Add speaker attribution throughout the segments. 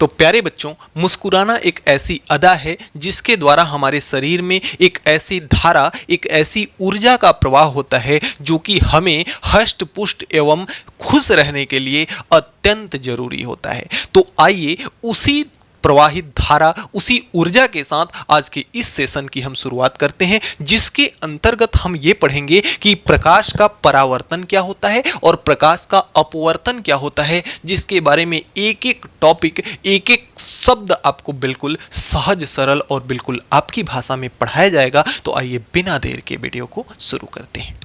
Speaker 1: तो प्यारे बच्चों, मुस्कुराना एक ऐसी अदा है जिसके द्वारा हमारे शरीर में एक ऐसी धारा, एक ऐसी ऊर्जा का प्रवाह होता है जो कि हमें हष्ट पुष्ट एवं खुश रहने के लिए अत्यंत जरूरी होता है। तो आइए उसी प्रवाहित धारा, उसी ऊर्जा के साथ आज के इस सेशन की हम शुरुआत करते हैं, जिसके अंतर्गत हम ये पढ़ेंगे कि प्रकाश का परावर्तन क्या होता है और प्रकाश का अपवर्तन क्या होता है, जिसके बारे में एक एक टॉपिक, एक एक शब्द आपको बिल्कुल सहज सरल और बिल्कुल आपकी भाषा में पढ़ाया जाएगा। तो आइए बिना देर के वीडियो को शुरू करते हैं।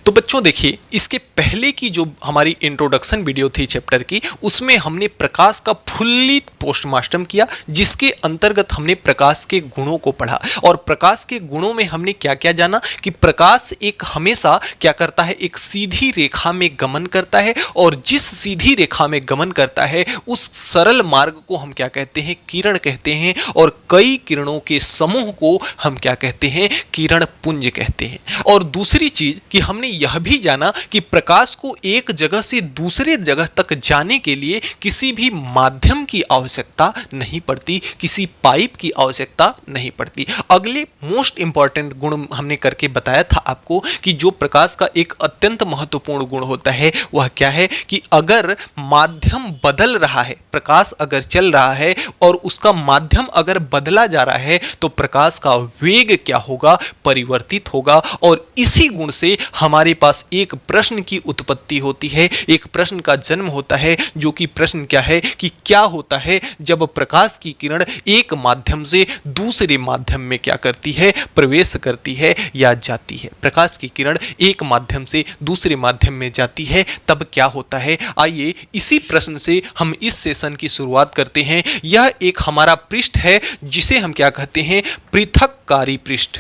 Speaker 1: तो बच्चों देखिए, इसके पहले की जो हमारी इंट्रोडक्शन वीडियो थी चैप्टर की, उसमें हमने प्रकाश का फुल्ली पोस्टमार्टम किया, जिसके अंतर्गत हमने प्रकाश के गुणों को पढ़ा। और प्रकाश के गुणों में हमने क्या क्या जाना कि प्रकाश एक हमेशा क्या करता है, एक सीधी रेखा में गमन करता है, और जिस सीधी रेखा में गमन करता है उस सरल मार्ग को हम क्या कहते हैं, किरण कहते हैं। और कई किरणों के समूह को हम क्या कहते हैं, किरण पुंज कहते हैं। और दूसरी चीज कि हमने यह भी जाना कि प्रकाश को एक जगह से दूसरे जगह तक जाने के लिए किसी भी माध्यम की आवश्यकता नहीं पड़ती, किसी पाइप की आवश्यकता नहीं पड़ती। अगले मोस्ट इंपॉर्टेंट गुण हमने करके बताया था आपको कि जो प्रकाश का एक अत्यंत महत्वपूर्ण गुण होता है वह क्या है कि अगर माध्यम बदल रहा है, प्रकाश अगर चल रहा है और उसका माध्यम अगर बदला जा रहा है, तो प्रकाश का वेग क्या होगा, परिवर्तित होगा। और इसी गुण से हमारे पास एक प्रश्न की उत्पत्ति होती है, एक प्रश्न का जन्म होता है, जो कि प्रश्न क्या है कि क्या होता है जब प्रकाश की किरण एक माध्यम से दूसरे माध्यम में क्या करती है, प्रवेश करती है या जाती है। प्रकाश की किरण एक माध्यम से दूसरे माध्यम में जाती है, तब क्या होता है। आइए इसी प्रश्न से हम इस सेशन की शुरुआत करते हैं। यह एक हमारा पृष्ठ है जिसे हम क्या कहते हैं, पृथक्कारी पृष्ठ।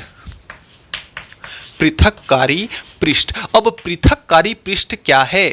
Speaker 1: पृथक्कारी पृष्ठ। अब पृथक्कारी पृष्ठ क्या है,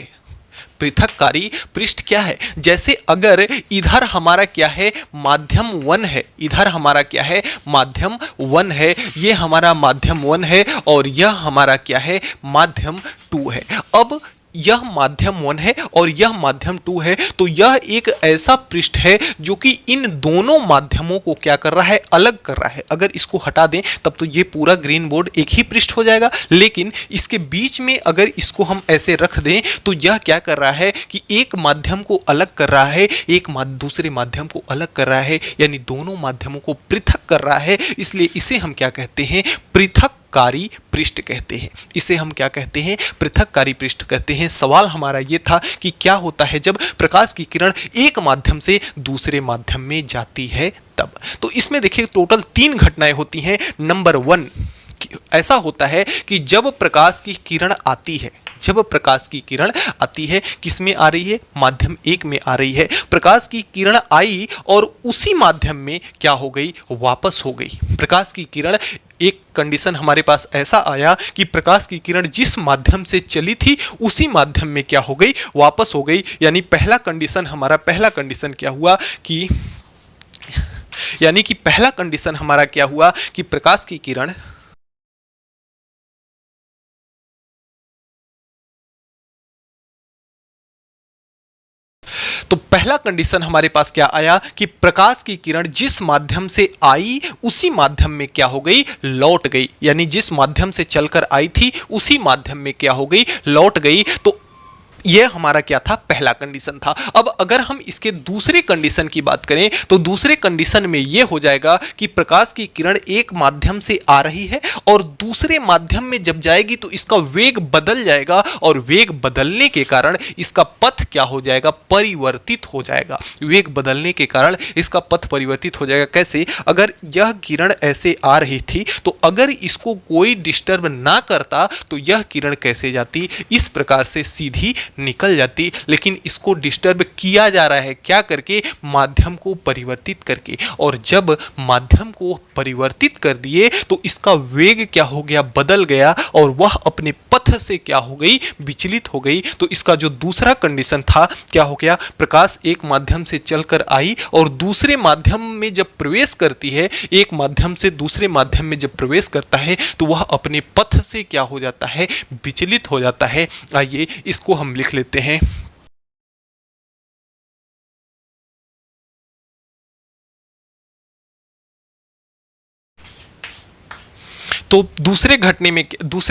Speaker 1: पृथक्कारी पृष्ठ क्या है। जैसे अगर इधर हमारा क्या है, माध्यम 1 है, इधर हमारा क्या है, माध्यम 1 है, ये हमारा माध्यम 1 है और यह हमारा क्या है, माध्यम 2 है। अब यह माध्यम 1 है और यह माध्यम 2 है, तो यह एक ऐसा पृष्ठ है जो कि इन दोनों माध्यमों को क्या कर रहा है, अलग कर रहा है। अगर इसको हटा दें तब तो ये पूरा ग्रीन बोर्ड एक ही पृष्ठ हो जाएगा, लेकिन इसके बीच में अगर इसको हम ऐसे रख दें तो यह क्या कर रहा है कि एक माध्यम को अलग कर रहा है, एक दूसरे माध्यम को अलग कर रहा है, यानी दोनों माध्यमों को पृथक कर रहा है। इसलिए इसे हम क्या कहते हैं, पृथक्कारी पृष्ठ कहते हैं। इसे हम क्या कहते हैं, पृथक्कारी पृष्ठ कहते हैं। सवाल हमारा ये था कि क्या होता है जब प्रकाश की किरण एक माध्यम से दूसरे माध्यम में जाती है तब। तो इसमें देखिए टोटल 3 घटनाएं होती हैं। नंबर 1 ऐसा होता है कि जब प्रकाश की किरण आती है, जब प्रकाश की किरण आती है, किसमें आ रही है, माध्यम 1 में आ रही है। प्रकाश की किरण आई और उसी माध्यम में क्या हो गई, वापस हो गई। प्रकाश की किरण, एक कंडीशन हमारे पास ऐसा आया कि प्रकाश की किरण जिस माध्यम से चली थी उसी माध्यम में क्या हो गई, वापस हो गई। यानी पहला कंडीशन हमारा, पहला कंडीशन क्या हुआ कि, यानी कि पहला कंडीशन हमारा क्या हुआ कि प्रकाश की किरण, तो पहला कंडीशन हमारे पास क्या आया कि प्रकाश की किरण जिस माध्यम से आई उसी माध्यम में क्या हो गई, लौट गई। यानी जिस माध्यम से चलकर आई थी उसी माध्यम में क्या हो गई, लौट गई। तो यह हमारा क्या था, पहला कंडीशन था। अब अगर हम इसके दूसरे कंडीशन की बात करें तो दूसरे कंडीशन में यह हो जाएगा कि प्रकाश की किरण एक माध्यम से आ रही है और दूसरे माध्यम में जब जाएगी तो इसका वेग बदल जाएगा, और वेग बदलने के कारण इसका पथ क्या हो जाएगा, परिवर्तित हो जाएगा। वेग बदलने के कारण इसका पथ परिवर्तित हो जाएगा। कैसे, अगर यह किरण ऐसे आ रही थी तो अगर इसको कोई डिस्टर्ब ना करता तो यह किरण कैसे जाती, इस प्रकार से सीधी निकल जाती। लेकिन इसको डिस्टर्ब किया जा रहा है, क्या करके, माध्यम को परिवर्तित करके। और जब माध्यम को परिवर्तित कर दिए तो इसका वेग क्या हो गया, बदल गया, और वह अपने पथ से क्या हो गई, विचलित हो गई। तो इसका जो दूसरा कंडीशन था क्या हो गया, प्रकाश एक माध्यम से चलकर आई और दूसरे माध्यम में जब प्रवेश करती है, एक माध्यम से दूसरे माध्यम में जब प्रवेश करता है तो वह अपने पथ से क्या हो जाता है, विचलित हो जाता है। आइए इसको हम लिख लेते हैं। तो दूसरे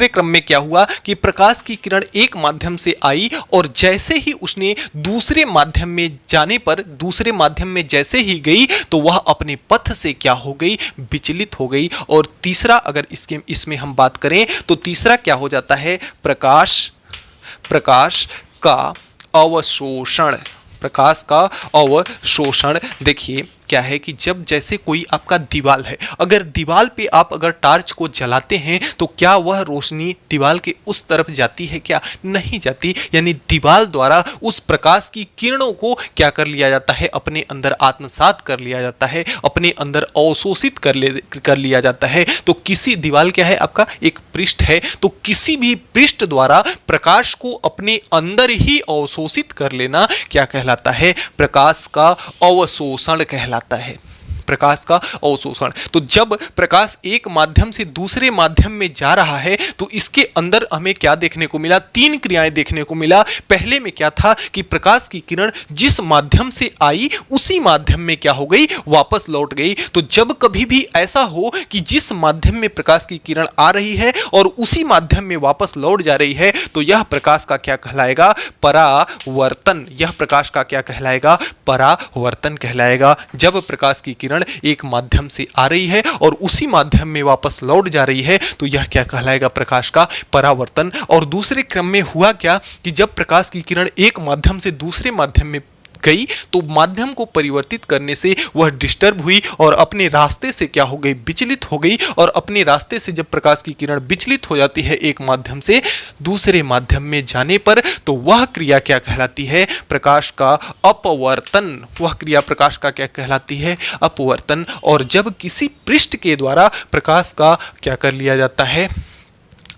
Speaker 1: क्रम में क्या हुआ कि प्रकाश की किरण एक माध्यम से आई और जैसे ही उसने दूसरे माध्यम में जाने पर, दूसरे माध्यम में जैसे ही गई तो वह अपने पथ से क्या हो गई, विचलित हो गई। और तीसरा, अगर इसमें हम बात करें तो तीसरा क्या हो जाता है, प्रकाश का अवशोषण। प्रकाश का अवशोषण। देखिए क्या है कि जब जैसे कोई आपका दीवाल है, अगर दीवाल पे आप अगर टार्च को जलाते हैं तो क्या वह रोशनी दीवाल के उस तरफ जाती है, क्या नहीं जाती। यानी दीवाल द्वारा उस प्रकाश की किरणों को क्या कर लिया जाता है, अपने अंदर आत्मसात कर लिया जाता है, अपने अंदर अवशोषित कर लिया जाता है। तो किसी दीवाल क्या है, आपका एक पृष्ठ है, तो किसी भी पृष्ठ द्वारा प्रकाश को अपने अंदर ही अवशोषित कर लेना क्या कहलाता है, प्रकाश का अवशोषण कहलाता है। प्रकाश का अवशोषण। तो जब प्रकाश एक माध्यम से दूसरे माध्यम में जा रहा है तो इसके अंदर हमें क्या देखने को मिला, तीन क्रियाएं देखने को मिला। पहले में क्या था कि प्रकाश की किरण जिस माध्यम से आई उसी माध्यम में क्या हो गई, वापस लौट गई। तो जब कभी भी ऐसा हो कि जिस माध्यम में प्रकाश की किरण आ रही है और उसी माध्यम में वापस लौट जा रही है तो यह प्रकाश का क्या कहलाएगा, परावर्तन। यह प्रकाश का क्या कहलाएगा, परावर्तन कहलाएगा। जब प्रकाश की किरण एक माध्यम से आ रही है और उसी माध्यम में वापस लौट जा रही है तो यह क्या कहलाएगा, प्रकाश का परावर्तन। और दूसरे क्रम में हुआ क्या कि जब प्रकाश की किरण एक माध्यम से दूसरे माध्यम में गई तो माध्यम को परिवर्तित करने से वह डिस्टर्ब हुई और अपने रास्ते से क्या हो गई, विचलित हो गई। और अपने रास्ते से जब प्रकाश की किरण विचलित हो जाती है एक माध्यम से दूसरे माध्यम में जाने पर तो वह क्रिया क्या कहलाती है, प्रकाश का अपवर्तन। वह क्रिया प्रकाश का क्या कहलाती है, अपवर्तन। और जब किसी पृष्ठ के द्वारा प्रकाश का क्या कर लिया जाता है,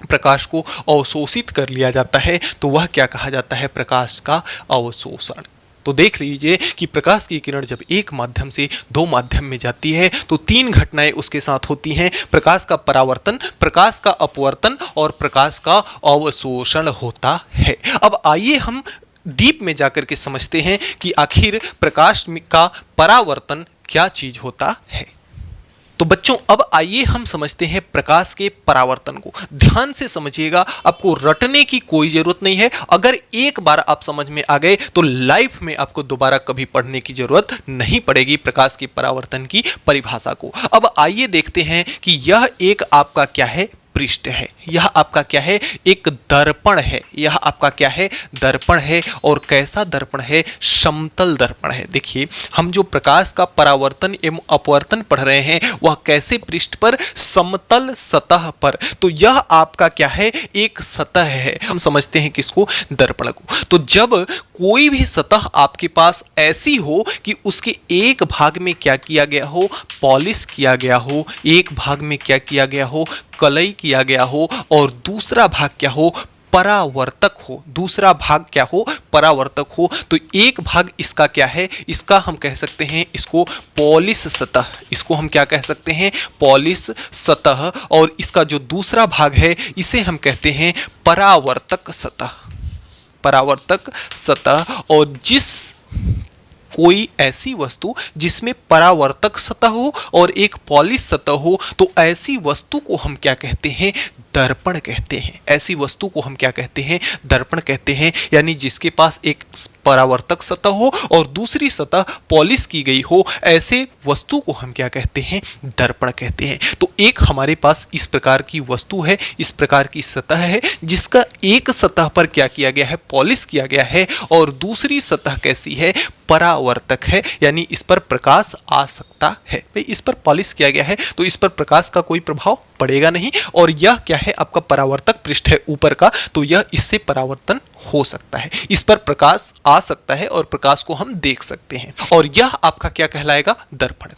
Speaker 1: प्रकाश को अवशोषित कर लिया जाता है तो वह क्या कहा जाता है, प्रकाश का अवशोषण। तो देख लीजिए कि प्रकाश की किरण जब एक माध्यम से दो माध्यम में जाती है तो तीन घटनाएं उसके साथ होती हैं, प्रकाश का परावर्तन, प्रकाश का अपवर्तन और प्रकाश का अवशोषण होता है। अब आइए हम डीप में जाकर के समझते हैं कि आखिर प्रकाश का परावर्तन क्या चीज होता है। तो बच्चों अब आइए हम समझते हैं प्रकाश के परावर्तन को। ध्यान से समझिएगा, आपको रटने की कोई जरूरत नहीं है। अगर एक बार आप समझ में आ गए तो लाइफ में आपको दोबारा कभी पढ़ने की जरूरत नहीं पड़ेगी प्रकाश के परावर्तन की परिभाषा को। अब आइए देखते हैं कि यह एक आपका क्या है, पृष्ठ है। यह आपका क्या है, एक दर्पण है। यह आपका क्या है, दर्पण है। और कैसा दर्पण है, समतल दर्पण है। देखिए हम जो प्रकाश का परावर्तन एवं अपवर्तन पढ़ रहे हैं वह कैसे पृष्ठ पर, समतल सतह पर। तो यह आपका क्या है, एक सतह है। हम समझते हैं किसको, दर्पण को। तो जब कोई भी सतह आपके पास ऐसी हो कि उसके एक भाग में क्या किया गया हो, पॉलिश किया गया हो, एक भाग में क्या किया गया हो, कलई किया गया हो और दूसरा भाग क्या हो, परावर्तक हो। दूसरा भाग क्या हो, परावर्तक हो। तो एक भाग इसका क्या है, इसका हम कह सकते हैं इसको पॉलिश सतह। इसको हम क्या कह सकते हैं, पॉलिश सतह। और इसका जो दूसरा भाग है इसे हम कहते हैं परावर्तक सतह। परावर्तक सतह। और जिस कोई ऐसी वस्तु जिसमें परावर्तक सतह हो और एक पॉलिश सतह हो तो ऐसी वस्तु को हम क्या कहते हैं, दर्पण कहते हैं। ऐसी वस्तु को हम क्या कहते हैं, दर्पण कहते हैं। यानी जिसके पास एक परावर्तक सतह हो और दूसरी सतह पॉलिश की गई हो, ऐसे वस्तु को हम क्या कहते हैं, दर्पण कहते हैं। तो एक हमारे पास इस प्रकार की वस्तु है, इस प्रकार की सतह है जिसका एक सतह पर क्या किया गया है, पॉलिश किया गया है और दूसरी सतह कैसी है, परावर्तक है। यानी इस पर प्रकाश आ सकता है। भाई इस पर पॉलिश किया गया है तो इस पर प्रकाश का कोई प्रभाव पड़ेगा नहीं। और यह क्या है, आपका परावर्तक पृष्ठ है ऊपर का, तो यह इससे परावर्तन हो सकता है, इस पर प्रकाश आ सकता है और प्रकाश को हम देख सकते हैं। और यह आपका क्या कहलाएगा, दर्पण।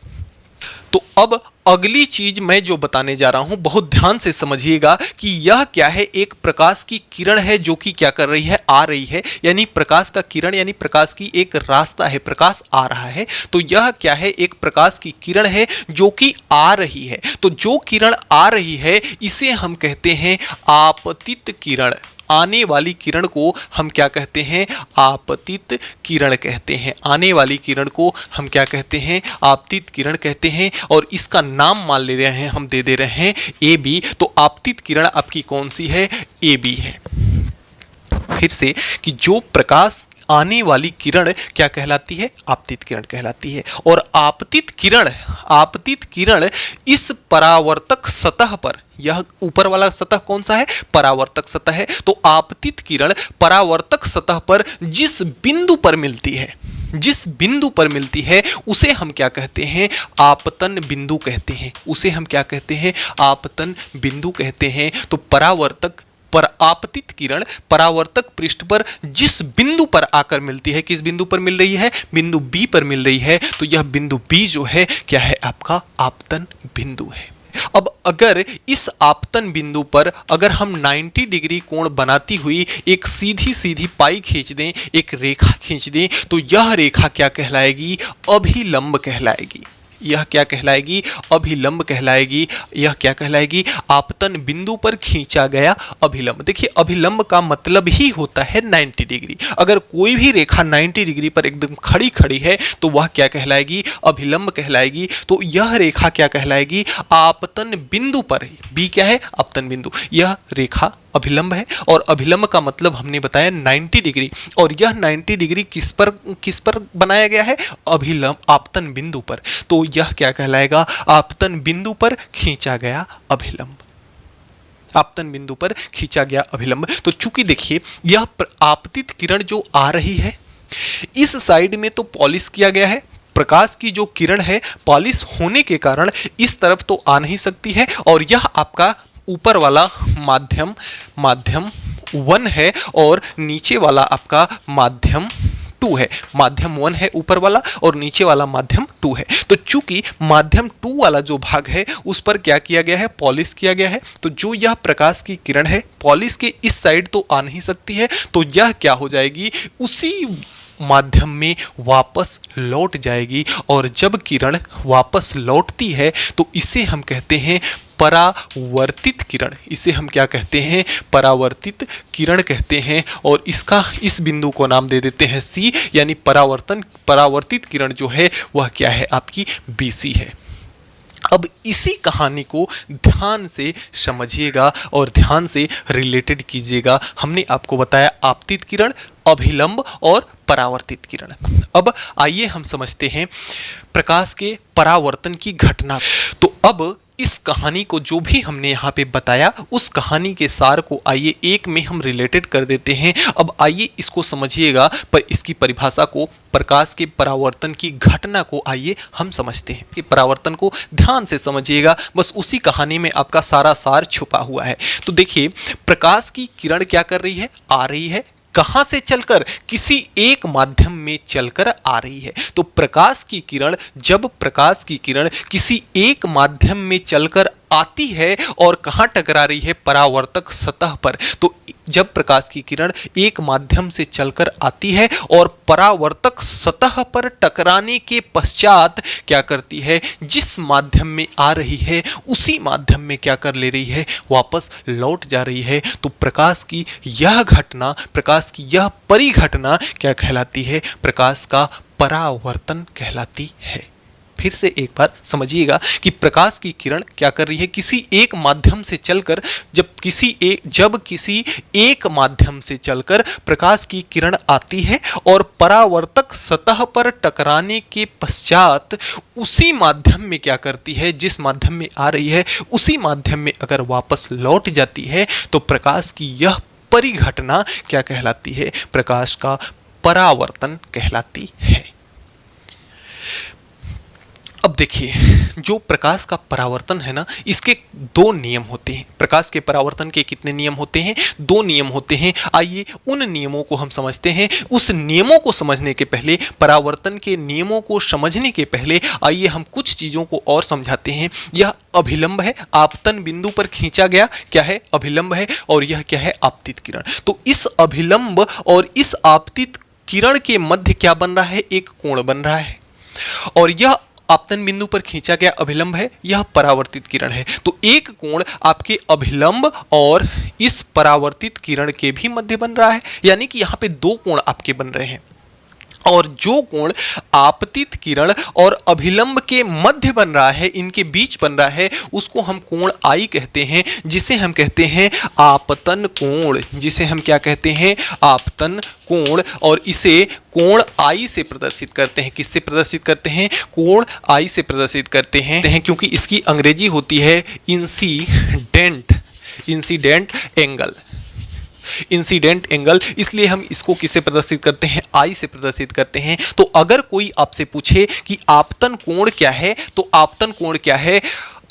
Speaker 1: तो अब अगली चीज मैं जो बताने जा रहा हूं बहुत ध्यान से समझिएगा कि यह क्या है, एक प्रकाश की किरण है जो कि क्या कर रही है, आ रही है। यानी प्रकाश का किरण यानी प्रकाश की एक रास्ता है, प्रकाश आ रहा है। तो यह क्या है, एक प्रकाश की किरण है जो कि आ रही है। तो जो किरण आ रही है इसे हम कहते हैं आपतित किरण। आने वाली किरण को हम क्या कहते हैं? आपतित किरण कहते हैं। आने वाली किरण को हम क्या कहते हैं? आपतित किरण कहते हैं। और इसका नाम मान ले रहे हैं, हम दे दे रहे हैं ए बी। तो आपतित किरण आपकी कौन सी है? ए बी है। फिर से कि जो प्रकाश आने वाली किरण क्या कहलाती है? आपतित किरण कहलाती है। और आपतित किरण इस परावर्तक सतह पर, यह ऊपर वाला सतह कौन सा है? परावर्तक सतह है। तो आपतित किरण परावर्तक सतह पर जिस बिंदु पर मिलती है उसे हम क्या कहते हैं? आपतन बिंदु कहते हैं। उसे हम क्या कहते हैं? आपतन बिंदु कहते हैं। तो आपतित किरण परावर्तक पृष्ठ पर जिस बिंदु पर आकर मिलती है, किस बिंदु पर मिल रही है? बिंदु बी पर मिल रही है। तो यह बिंदु बी जो है क्या है? आपका आपतन बिंदु है। अब अगर इस आपतन बिंदु पर अगर हम 90 डिग्री कोण बनाती हुई एक सीधी पाई खींच दें, एक रेखा खींच दें, तो यह रेखा क्या कहलाएगी? अभिलंब कहलाएगी। यह क्या कहलाएगी? अभिलंब कहलाएगी। यह क्या कहलाएगी? आपतन बिंदु पर खींचा गया अभिलंब। देखिए, अभिलंब का मतलब ही होता है 90 डिग्री। अगर कोई भी रेखा 90 डिग्री पर एकदम खड़ी है तो वह क्या कहलाएगी? अभिलंब कहलाएगी। तो यह रेखा क्या कहलाएगी? आपतन बिंदु पर। बी क्या है? आपतन बिंदु। यह रेखा अभिलंब है। और अभिलंब का मतलब हमने बताया 90 डिग्री। और यह 90 डिग्री किस पर बनाया गया है? अभिलंब, आपतन बिंदु पर। तो यह क्या कहलाएगा? आपतन बिंदु पर खींचा गया अभिलंब। आपतन बिंदु पर खींचा गया अभिलंब। तो चूंकि देखिए, यह आपतित किरण जो आ रही है, इस साइड में तो पॉलिश किया गया है। प्रकाश की जो किरण है पॉलिश होने के कारण इस तरफ तो आ नहीं सकती है। और यह आपका ऊपर वाला माध्यम 1 है और नीचे वाला आपका माध्यम 2 है। माध्यम 1 है ऊपर वाला और नीचे वाला माध्यम 2 है। तो चूंकि माध्यम 2 वाला जो भाग है उस पर क्या किया गया है? पॉलिश किया गया है। तो जो यह प्रकाश की किरण है पॉलिश के इस साइड तो आ नहीं सकती है। तो यह क्या हो जाएगी? उसी माध्यम में वापस लौट जाएगी। और जब किरण वापस लौटती है तो इसे हम कहते हैं परावर्तित किरण। इसे हम क्या कहते हैं? परावर्तित किरण कहते हैं। और इस बिंदु को नाम दे देते हैं सी, यानी परावर्तित किरण जो है वह क्या है? आपकी बीसी है। अब इसी कहानी को ध्यान से समझिएगा और ध्यान से रिलेटेड कीजिएगा। हमने आपको बताया आपतित किरण, अभिलंब और परावर्तित किरण। अब आइए हम समझते हैं प्रकाश के परावर्तन की घटना। तो अब इस कहानी को जो भी हमने यहाँ पे बताया उस कहानी के सार को आइए एक में हम रिलेटेड कर देते हैं। अब आइए इसको समझिएगा, पर इसकी परिभाषा को, प्रकाश के परावर्तन की घटना को आइए हम समझते हैं। कि परावर्तन को ध्यान से समझिएगा, बस उसी कहानी में आपका सारा सार छुपा हुआ है। तो देखिए, प्रकाश की किरण क्या कर रही है? आ रही है। कहां से चलकर? किसी एक माध्यम में चलकर आ रही है। तो जब प्रकाश की किरण किसी एक माध्यम में चलकर आती है और कहां टकरा रही है? परावर्तक सतह पर। तो जब प्रकाश की किरण एक माध्यम से चलकर आती है और परावर्तक सतह पर टकराने के पश्चात क्या करती है? जिस माध्यम में आ रही है उसी माध्यम में क्या कर ले रही है? वापस लौट जा रही है। तो प्रकाश की यह घटना, प्रकाश की यह परिघटना क्या कहलाती है? प्रकाश का परावर्तन कहलाती है। फिर से एक बार समझिएगा कि प्रकाश की किरण क्या कर रही है? किसी एक माध्यम से चलकर, जब किसी एक माध्यम से चलकर प्रकाश की किरण आती है और परावर्तक सतह पर टकराने के पश्चात उसी माध्यम में क्या करती है? जिस माध्यम में आ रही है उसी माध्यम में अगर वापस लौट जाती है तो प्रकाश की यह परिघटना क्या कहलाती है? प्रकाश का परावर्तन कहलाती है। अब देखिए, जो प्रकाश का परावर्तन है ना, इसके 2 नियम होते हैं। प्रकाश के परावर्तन के कितने नियम होते हैं? 2 नियम होते हैं। आइए उन नियमों को हम समझते हैं। उस नियमों को समझने के पहले, परावर्तन के नियमों को समझने के पहले आइए हम कुछ चीज़ों को और समझाते हैं। यह अभिलंब है, आपतन बिंदु पर खींचा गया क्या है? अभिलंब है। और यह क्या है? आपतित किरण। तो इस अभिलंब और इस आपतित किरण के मध्य क्या बन रहा है? एक कोण बन रहा है। और यह आपतन बिंदु पर खींचा गया अभिलंब है, यह परावर्तित किरण है। तो एक कोण आपके अभिलंब और इस परावर्तित किरण के भी मध्य बन रहा है, यानी कि यहाँ पे दो कोण आपके बन रहे हैं। और जो कोण आपतित किरण और अभिलंब के मध्य बन रहा है, इनके बीच बन रहा है, उसको हम कोण आई कहते हैं, जिसे हम कहते हैं आपतन कोण। जिसे हम क्या कहते हैं? आपतन कोण। और इसे कोण आई से प्रदर्शित करते हैं। किससे प्रदर्शित करते हैं? कोण आई से प्रदर्शित करते हैं, क्योंकि इसकी अंग्रेजी होती है इंसिडेंट एंगल। इंसिडेंट एंगल, इसलिए हम इसको किससे प्रदर्शित करते हैं? आई से प्रदर्शित करते हैं। तो अगर कोई आपसे पूछे कि आपतन कोण क्या है, तो आपतन कोण क्या है?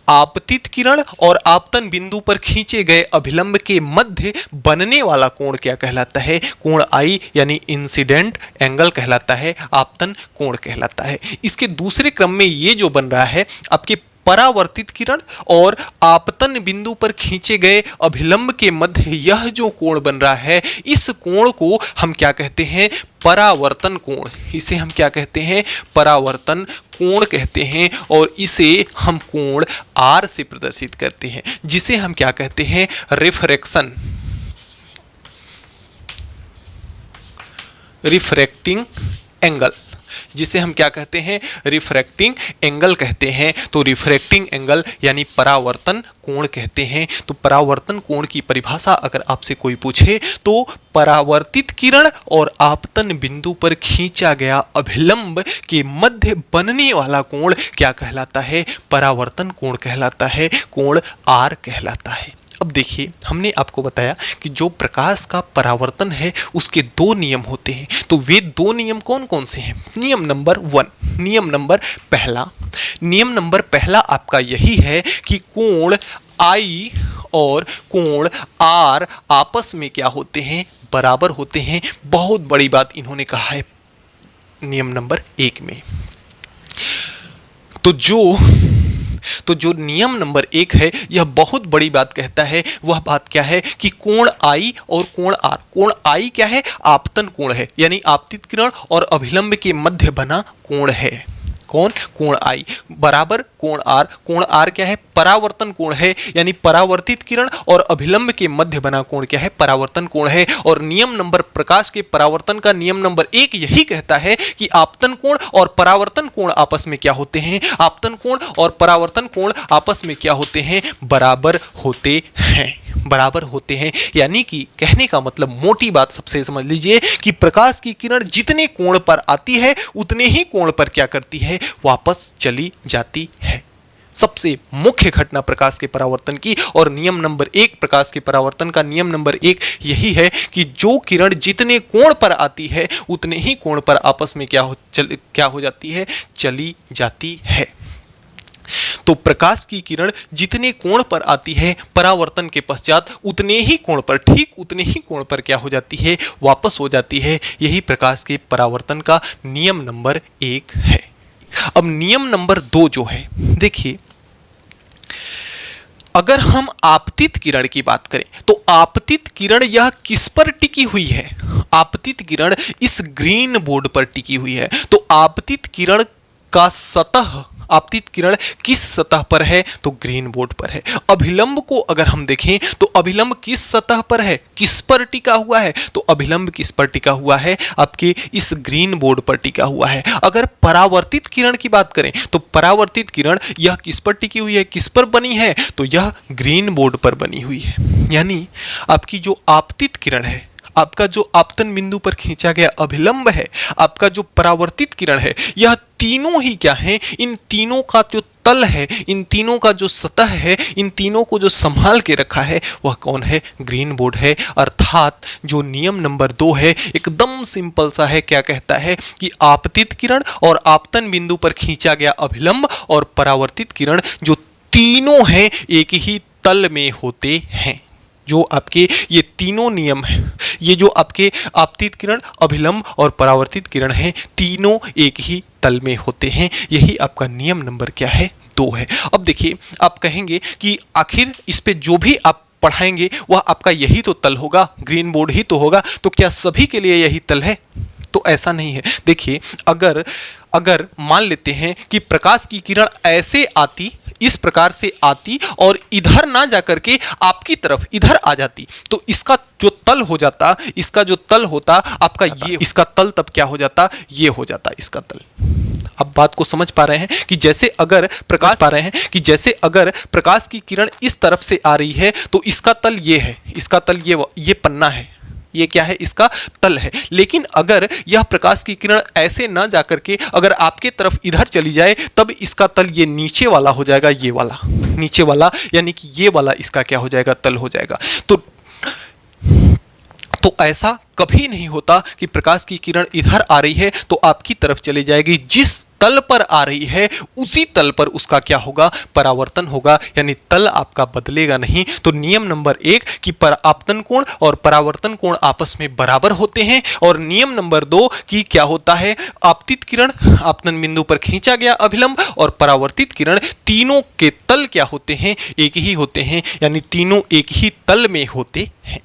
Speaker 1: आपतित किरण और आपतन बिंदु पर खींचे गए अभिलंब के मध्य बनने वाला कोण क्या कहलाता है? कोण आई, यानी इंसिडेंट एंगल कहलाता है, आपतन कोण कहलाता है। इसके दूसरे क्रम में ये जो बन रहा है आपके परावर्तित किरण और आपतन बिंदु पर खींचे गए अभिलंब के मध्य, यह जो कोण बन रहा है, इस कोण को हम क्या कहते हैं? परावर्तन कोण। इसे हम क्या कहते हैं? परावर्तन कोण कहते हैं। और इसे हम कोण आर से प्रदर्शित करते हैं, जिसे हम क्या कहते हैं? Refracting angle. जिसे हम क्या कहते हैं? रिफ्रैक्टिंग एंगल कहते हैं। तो रिफ्रैक्टिंग एंगल यानी परावर्तन कोण कहते हैं। तो परावर्तन कोण की परिभाषा अगर आपसे कोई पूछे, तो परावर्तित किरण और आपतन बिंदु पर खींचा गया अभिलंब के मध्य बनने वाला कोण क्या कहलाता है? परावर्तन कोण कहलाता है, कोण आर कहलाता है। अब देखिए, हमने आपको बताया कि जो प्रकाश का परावर्तन है उसके दो नियम होते हैं। तो वे दो नियम कौन कौन से हैं? नियम नंबर पहला आपका यही है कि कोण आई और कोण आर आपस में क्या होते हैं? बराबर होते हैं। बहुत बड़ी बात इन्होंने कहा है नियम नंबर 1 में। तो जो नियम नंबर 1 है, यह बहुत बड़ी बात कहता है। वह बात क्या है? कि कोण आई और कोण आर। कोण आई क्या है? आपतन कोण है, यानी आपतित किरण और अभिलंब के मध्य बना कोण है। कौन? कोण आई बराबर कोण आर। कोण आर क्या है? परावर्तन कोण है, यानी परावर्तित किरण और अभिलंब के मध्य बना कोण क्या है? परावर्तन कोण है। और नियम नंबर प्रकाश के परावर्तन का नियम नंबर 1 यही कहता है कि आपतन कोण और परावर्तन कोण आपस में क्या होते हैं? आपतन कोण और परावर्तन कोण आपस में क्या होते हैं? बराबर होते हैं। बराबर होते हैं, यानी कि कहने का मतलब, मोटी बात सबसे समझ लीजिए कि प्रकाश की किरण जितने कोण पर आती है उतने ही कोण पर क्या करती है? वापस चली जाती है। सबसे मुख्य घटना प्रकाश के परावर्तन की। और नियम नंबर 1 प्रकाश के परावर्तन का नियम नंबर 1 यही है कि जो किरण जितने कोण पर आती है उतने ही कोण पर आपस में क्या हो जाती है? चली जाती है। तो प्रकाश की किरण जितने कोण पर आती है परावर्तन के पश्चात, उतने ही कोण पर, ठीक उतने ही कोण पर क्या हो जाती है? वापस हो जाती है। यही प्रकाश के परावर्तन का नियम नंबर 1 है। अब नियम नंबर 2 जो है, देखिए, अगर हम आपतित किरण की बात करें तो आपतित किरण यह किस पर टिकी हुई है? आपतित किरण इस ग्रीन बोर्ड पर टिकी हुई है। तो आपतित किरण का सतह, आपतित किरण किस सतह पर है? तो ग्रीन बोर्ड पर है। अभिलंब को अगर हम देखें तो अभिलंब किस सतह पर है? किस पर टिका हुआ है? तो अभिलंब किस पर टिका हुआ है? आपके इस ग्रीन बोर्ड पर टिका हुआ है। अगर परावर्तित किरण की बात करें तो परावर्तित किरण यह किस पर टिकी हुई है? किस पर बनी है? तो यह ग्रीन बोर्ड पर बनी हुई है। यानी आपकी जो आपतित किरण है, आपका जो आपतन बिंदु पर खींचा गया अभिलंब है, आपका जो परावर्तित किरण है, यह तीनों ही क्या है? इन तीनों का जो तल है, इन तीनों का जो सतह है, इन तीनों को जो संभाल के रखा है, वह कौन है? ग्रीन बोर्ड है। अर्थात जो नियम नंबर 2 है एकदम सिंपल सा है। क्या कहता है? कि आपतित किरण और आपतन बिंदु पर खींचा गया अभिलंब और परावर्तित किरण जो तीनों हैं एक ही तल में होते हैं। जो आपके ये तीनों नियम हैं, ये जो आपके आपतित किरण, अभिलंब और परावर्तित किरण हैं, तीनों एक ही तल में होते हैं। यही आपका नियम नंबर क्या है? 2 है। अब देखिए, आप कहेंगे कि आखिर इस पे जो भी आप पढ़ाएंगे वह आपका यही तो तल होगा, ग्रीन बोर्ड ही तो होगा, तो क्या सभी के लिए यही तल है? तो ऐसा नहीं है। देखिए, अगर अगर मान लेते हैं कि प्रकाश की किरण ऐसे आती, इस प्रकार से आती और इधर ना जाकर के आपकी तरफ इधर आ जाती, तो इसका जो तल हो जाता, इसका जो तल होता आपका ये, इसका तल तब क्या हो जाता, ये हो जाता इसका तल। अब बात को समझ पा रहे हैं कि जैसे अगर प्रकाश की किरण इस तरफ से आ रही है तो इसका तल ये है, इसका तल ये पन्ना है, ये क्या है, इसका तल है। लेकिन अगर यह प्रकाश की किरण ऐसे ना जाकर के अगर आपके तरफ इधर चली जाए, तब इसका तल ये नीचे वाला हो जाएगा, ये वाला नीचे वाला, यानी कि ये वाला इसका क्या हो जाएगा, तल हो जाएगा। तो ऐसा कभी नहीं होता कि प्रकाश की किरण इधर आ रही है तो आपकी तरफ चली जाएगी, जिस तल पर आ रही है उसी तल पर उसका क्या होगा, परावर्तन होगा, यानी तल आपका बदलेगा नहीं। तो नियम नंबर 1 कि आपतन कोण और परावर्तन कोण आपस में बराबर होते हैं, और नियम नंबर 2 कि क्या होता है, आपतित किरण आपतन बिंदु पर खींचा गया अभिलंब और परावर्तित किरण, तीनों के तल क्या होते हैं, एक ही होते हैं, यानी तीनों एक ही तल में होते हैं।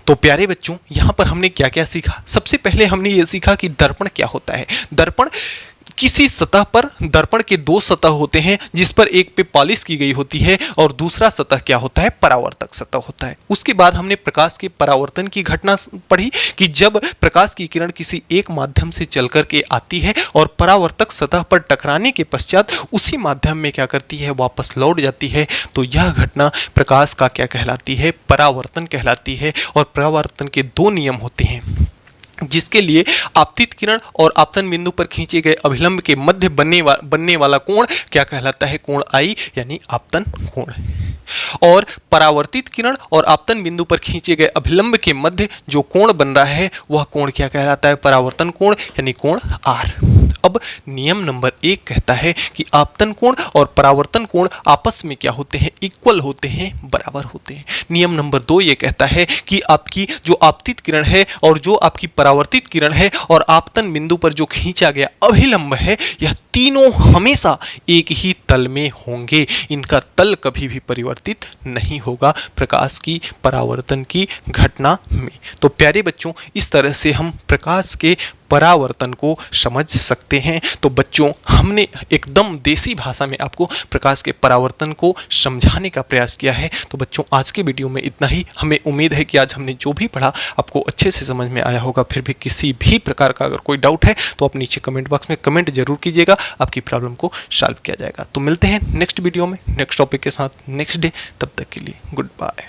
Speaker 1: तो प्यारे बच्चों, यहां पर हमने क्या क्या सीखा? सबसे पहले हमने ये सीखा कि दर्पण क्या होता है। दर्पण किसी सतह पर, दर्पण के 2 सतह होते हैं, जिस पर एक पे पॉलिश की गई होती है और दूसरा सतह क्या होता है, परावर्तक सतह होता है। उसके बाद हमने प्रकाश के परावर्तन की घटना पढ़ी कि जब प्रकाश की किरण किसी एक माध्यम से चल करके आती है और परावर्तक सतह पर टकराने के पश्चात उसी माध्यम में क्या करती है, वापस लौट जाती है, तो यह घटना प्रकाश का क्या कहलाती है, परावर्तन कहलाती है। और परावर्तन के 2 नियम होते हैं, जिसके लिए आपतित किरण और आपतन बिंदु पर खींचे गए अभिलंब के मध्य बनने वाला कोण क्या कहलाता है, कोण आई, यानी आपतन कोण। और परावर्तित किरण और आपतन बिंदु पर खींचे गए अभिलंब के मध्य जो कोण बन रहा है वह कोण क्या कहलाता है, परावर्तन कोण, यानी कोण आर। अब नियम नंबर 1 कहता है कि आपतन कोण और परावर्तन कोण आपस में क्या होते हैं, इक्वल होते हैं, बराबर होते हैं। नियम नंबर 2 ये कहता है कि आपकी जो आपतित किरण है और जो आपकी परावर्तित किरण है और आपतन बिंदु पर जो खींचा गया अभिलंब है, यह तीनों हमेशा एक ही तल में होंगे, इनका तल कभी भी परिवर्तित नहीं होगा प्रकाश की परावर्तन की घटना में। तो प्यारे बच्चों, इस तरह से हम प्रकाश के परावर्तन को समझ सकते हैं। तो बच्चों, हमने एकदम देसी भाषा में आपको प्रकाश के परावर्तन को समझाने का प्रयास किया है। तो बच्चों, आज के वीडियो में इतना ही। हमें उम्मीद है कि आज हमने जो भी पढ़ा आपको अच्छे से समझ में आया होगा। फिर भी किसी भी प्रकार का अगर कोई डाउट है तो आप नीचे कमेंट बॉक्स में कमेंट जरूर कीजिएगा, आपकी प्रॉब्लम को सॉल्व किया जाएगा। तो मिलते हैं नेक्स्ट वीडियो में नेक्स्ट टॉपिक के साथ नेक्स्ट डे। तब तक के लिए गुड बाय।